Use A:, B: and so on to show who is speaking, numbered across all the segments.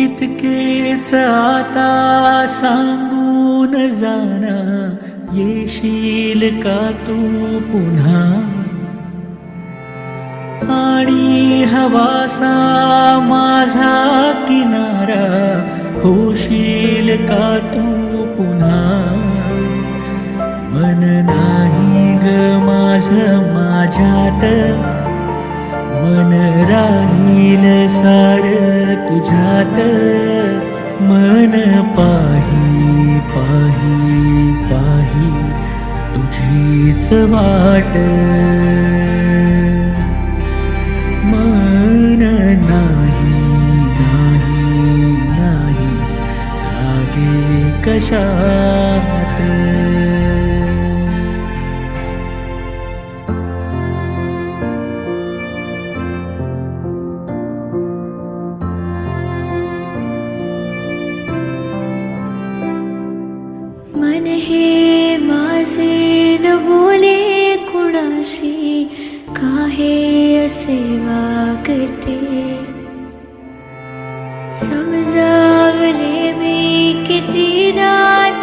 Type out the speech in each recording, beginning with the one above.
A: इतकेच आता सांगून जाना, येशील का तू पुन्हा? आणि हवासा माझा किनारा, होशील का तू पुन्हा? मन नाही ग माझं माझ्यात, मन राहील सार तुझ्यात. मन पाही पाही पाही तुझीच वाट. मन नाही नाही नाही लागे कशात.
B: मन हे माझे न बोले कुणाशी, काहे असे वागते? समजावले मी कितीदा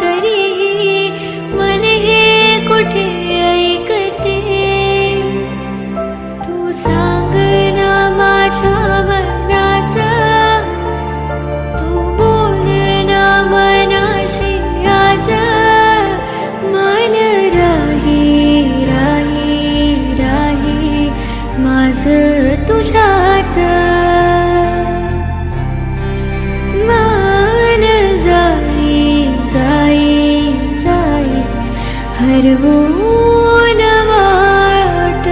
B: तरीही मन हे कुठे ऐकते? तू सांग ना माझ्या मनास, तू बोल ना मनाशी आज. मन राही राही राही माझं तुझ्यात. मन जाई जाई जाई हरवून वाट.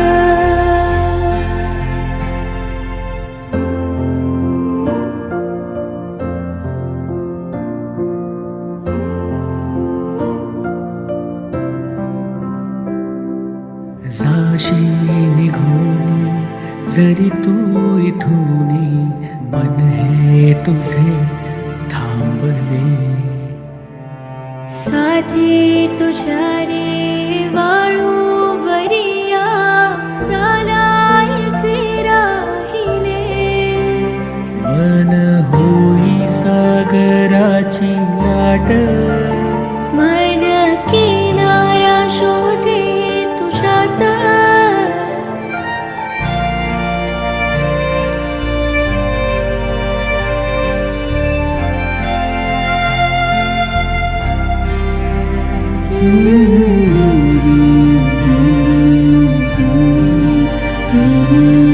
A: जाशी निघूनी जरी तू इथूनी, मन हे तुझे थांबले.
B: साथी तुझ्या रे वाळू वरिया, चालायचे राहिले.
A: मन होई सागराची लाट,
B: मन किनारा शोधे तुझ्यात.
A: Mm-hmm.